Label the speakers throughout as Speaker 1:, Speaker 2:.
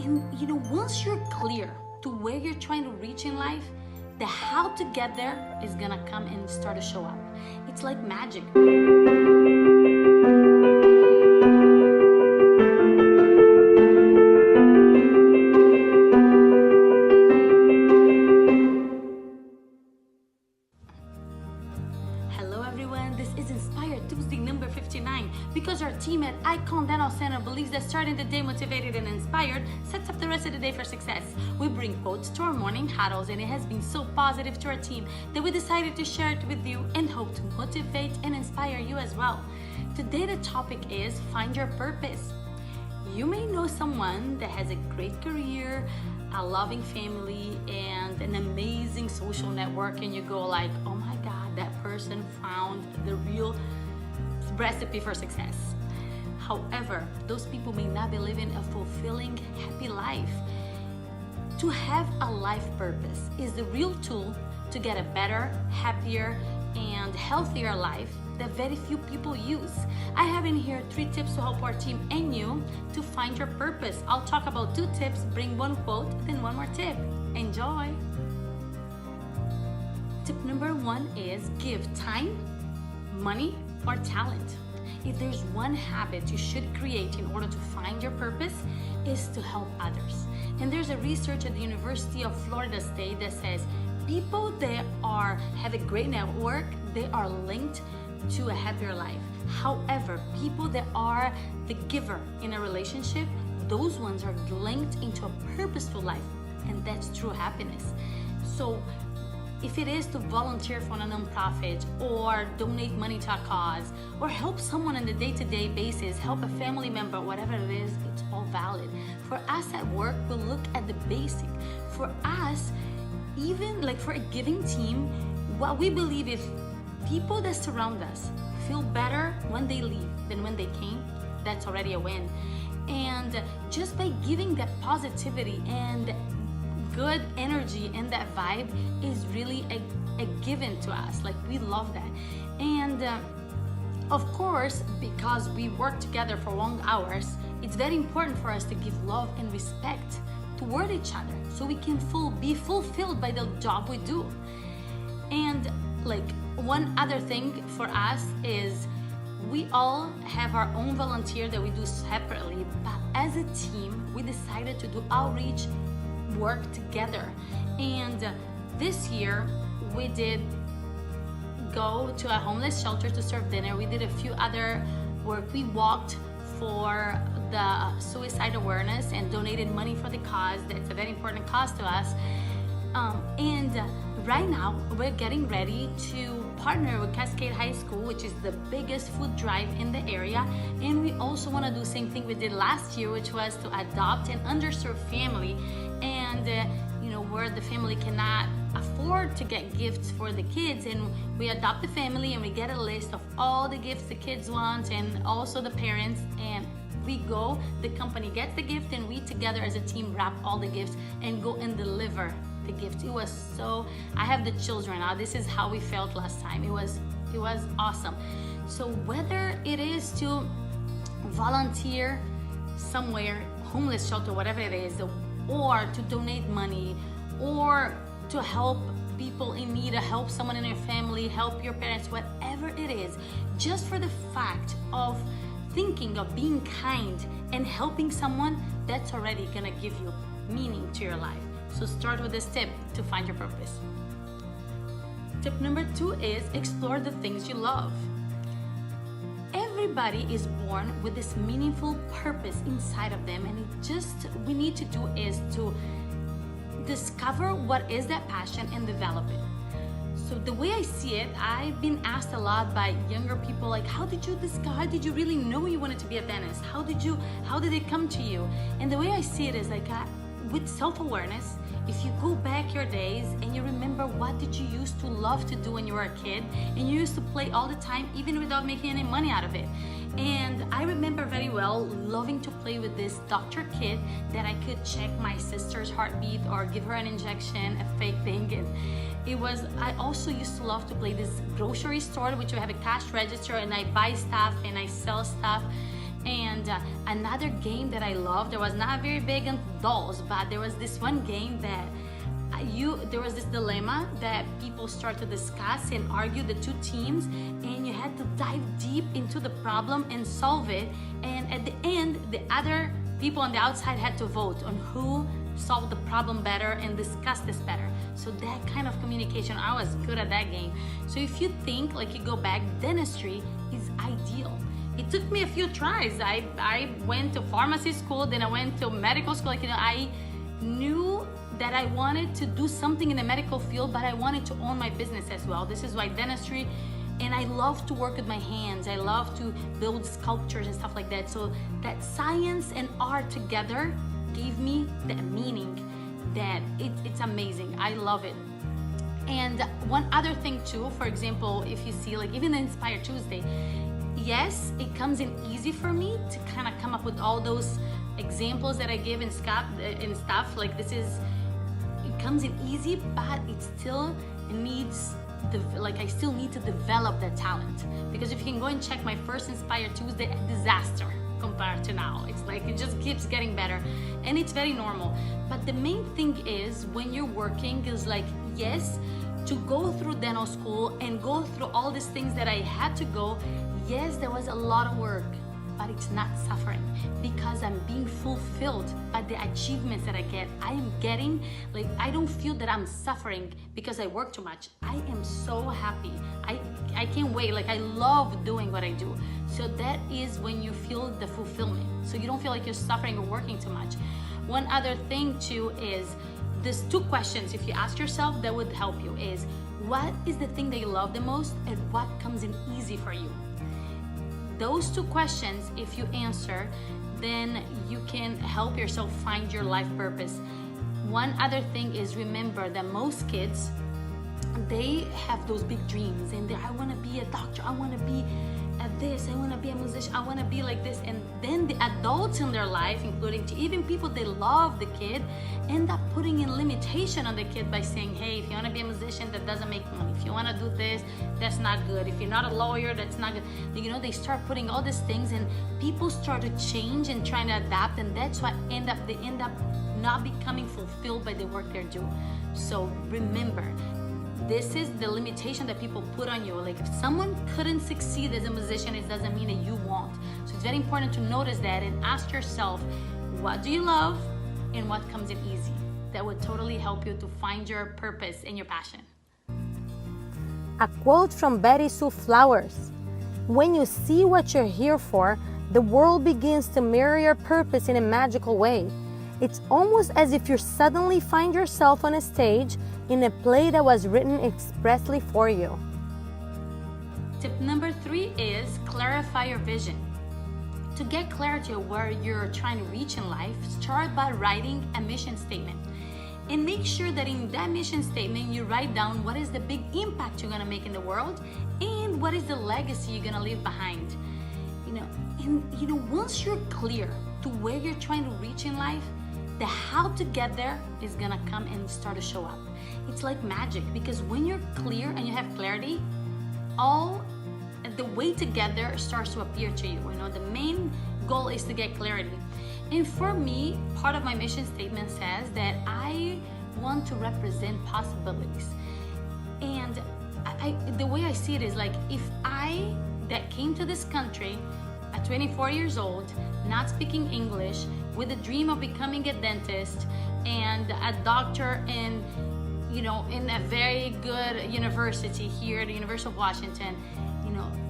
Speaker 1: And once you're clear to where you're trying to reach in life, the how to get there is gonna come and start to show up. It's like magic. Hello everyone, this is Inspired Tuesday number 59. Because our team at Icon Dental Center believes that starting the day motivated and inspired sets up the rest of the day for success. We bring quotes to our morning huddles, and it has been so positive to our team that we decided to share it with you and hope to motivate and inspire you as well. Today the topic is find your purpose. You may know someone that has a great career, a loving family, and an amazing social network, and you go like, oh my God, that person found the real recipe for success. However, those people may not be living a fulfilling, happy life. To have a life purpose is the real tool to get a better, happier, and healthier life that very few people use. I have in here 3 tips to help our team and you to find your purpose. I'll talk about 2 tips, bring 1 quote, then 1 more tip. Enjoy! Tip number 1 is give time, money, or talent. If there's one habit you should create in order to find your purpose, is to help others. And there's a research at the University of Florida State that says people that have a great network, they are linked to a happier life. However, people that are the giver in a relationship, those ones are linked into a purposeful life, and that's true happiness. So if it is to volunteer for a nonprofit or donate money to a cause or help someone on a day-to-day basis, help a family member, whatever it is, it's all valid. For us at work, we'll look at the basic. For us, even like for a giving team, what we believe is people that surround us feel better when they leave than when they came, that's already a win. And just by giving that positivity and good energy and that vibe is really a given to us. Like, we love that. And of course, because we work together for long hours, it's very important for us to give love and respect toward each other so we can be fulfilled by the job we do. And like, one other thing for us is we all have our own volunteer that we do separately, but as a team, we decided to do outreach work together. And this year we did go to a homeless shelter to serve dinner. We did a few other work. We walked for the suicide awareness and donated money for the cause. That's a very important cause to us. And right now we're getting ready to partner with Cascade High School, which is the biggest food drive in the area. And we also want to do the same thing we did last year, which was to adopt an underserved family. And where the family cannot afford to get gifts for the kids, and we adopt the family and we get a list of all the gifts the kids want and also the parents, and we go, the company gets the gift, and we together as a team wrap all the gifts and go and deliver the gift. It was so, I have the children now. This is how we felt last time. It was awesome. So whether it is to volunteer somewhere, homeless shelter, whatever it is, or to donate money, or to help people in need, or help someone in your family, help your parents, whatever it is, just for the fact of thinking of being kind and helping someone, that's already gonna give you meaning to your life. So start with this tip to find your purpose. Tip number 2 is explore the things you love. Everybody is born with this meaningful purpose inside of them, and we need to do is to discover what is that passion and develop it. So the way I see it, I've been asked a lot by younger people, like, how did you really know you wanted to be a dentist? How did it come to you? And the way I see it is like, with self-awareness, if you go back your days and you remember what did you used to love to do when you were a kid, and you used to play all the time even without making any money out of it. And I remember very well loving to play with this doctor kit that I could check my sister's heartbeat or give her an injection, a fake thing. And I also used to love to play this grocery store, which I have a cash register, and I buy stuff and I sell stuff. And another game that I loved, I was not very big on dolls, but there was this one game that there was this dilemma that people start to discuss and argue, the two teams, and you had to dive deep into the problem and solve it. And at the end, the other people on the outside had to vote on who solved the problem better and discuss this better. So that kind of communication, I was good at that game. So if you think, like, you go back, dentistry is ideal. It took me a few tries. I went to pharmacy school, then I went to medical school. Like, I knew that I wanted to do something in the medical field, but I wanted to own my business as well. This is why dentistry, and I love to work with my hands. I love to build sculptures and stuff like that. So that science and art together gave me that meaning that it's amazing. I love it. And one other thing too, for example, if you see, like, even the Inspire Tuesday, yes, it comes in easy for me to kind of come up with all those examples that I give and stuff. Like, it comes in easy, but it still needs I still need to develop that talent. Because if you can go and check my first Inspire Tuesday, disaster compared to now. It's like it just keeps getting better, and it's very normal. But the main thing is, when you're working, is like, yes, to go through dental school and go through all these things that I had to go, yes, there was a lot of work, but it's not suffering, because I'm being fulfilled by the achievements that I get. I am getting, like, I don't feel that I'm suffering because I work too much. I am so happy. I can't wait. Like, I love doing what I do. So that is when you feel the fulfillment. So you don't feel like you're suffering or working too much. One other thing too is, there's two questions if you ask yourself that would help you is, what is the thing that you love the most, and what comes in easy for you? Those two questions, if you answer, then you can help yourself find your life purpose. One other thing is, remember that most kids, they have those big dreams, and I want to be a doctor, I want to be this, I want to be a musician, I want to be like this. And then the adults in their life, including even people they love the kid, end up putting in limitation on the kid by saying, hey, if you want to be a musician, that doesn't make money. If you want to do this, that's not good. If you're not a lawyer, that's not good. You know, they start putting all these things, and people start to change and trying to adapt, and that's why they end up not becoming fulfilled by the work they're doing. So remember, this is the limitation that people put on you. Like, if someone couldn't succeed as a musician, it doesn't mean that you won't. So it's very important to notice that and ask yourself, what do you love and what comes in easy? That would totally help you to find your purpose and your passion.
Speaker 2: A quote from Betty Sue Flowers: when you see what you're here for, the world begins to mirror your purpose in a magical way. It's almost as if you suddenly find yourself on a stage in a play that was written expressly for you.
Speaker 1: Tip number 3 is clarify your vision. To get clarity of where you're trying to reach in life, start by writing a mission statement. And make sure that in that mission statement, you write down what is the big impact you're gonna make in the world, and what is the legacy you're gonna leave behind. Once you're clear to where you're trying to reach in life, the how to get there is gonna come and start to show up. It's like magic, because when you're clear and you have clarity, all the way to get there starts to appear to you. The main goal is to get clarity. And for me, part of my mission statement says that I want to represent possibilities. And the way I see it is like, if I that came to this country at 24 years old, not speaking English, with a dream of becoming a dentist and a doctor in a very good university here at the University of Washington.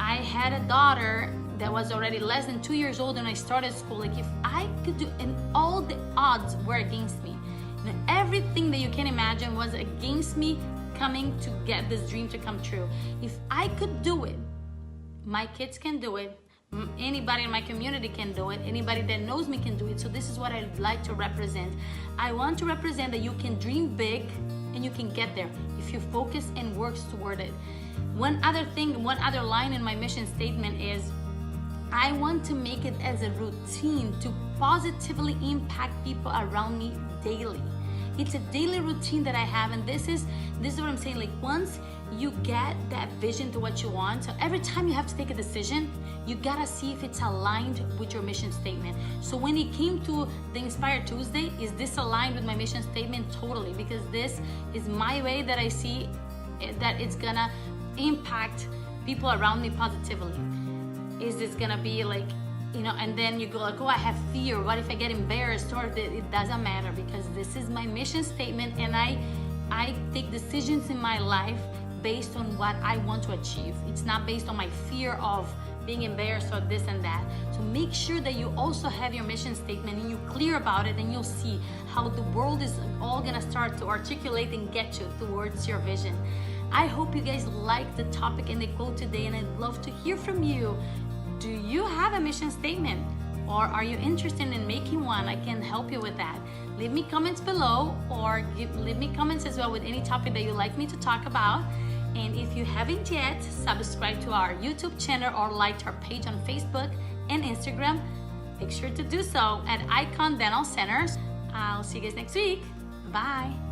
Speaker 1: I had a daughter that was already less than 2 years old when I started school. Like, if I could do, and all the odds were against me. Everything that you can imagine was against me coming to get this dream to come true. If I could do it, my kids can do it. Anybody in my community can do it. Anybody that knows me can do it. So this is what I'd like to represent. I want to represent that you can dream big and you can get there if you focus and work toward it. One other line in my mission statement is, I want to make it as a routine to positively impact people around me daily. It's a daily routine that I have, and this is what I'm saying. Like, once you get that vision to what you want, so every time you have to take a decision, you gotta see if it's aligned with your mission statement. So when it came to the Inspire Tuesday, is this aligned with my mission statement? Totally, because this is my way that I see that it's gonna impact people around me positively. Is this gonna be like, you know, and then you go like, oh, I have fear, what if I get embarrassed? Or it doesn't matter, because this is my mission statement, and I take decisions in my life based on what I want to achieve. It's not based on my fear of being embarrassed or this and that. So make sure that you also have your mission statement and you're clear about it, and you'll see how the world is all gonna start to articulate and get you towards your vision. I hope you guys liked the topic and the quote today, and I'd love to hear from you. Do you have a mission statement, or are you interested in making one? I can help you with that. Leave me comments below, or leave me comments as well with any topic that you'd like me to talk about. And if you haven't yet, subscribe to our YouTube channel or like our page on Facebook and Instagram. Make sure to do so at Icon Dental Centers. I'll see you guys next week. Bye.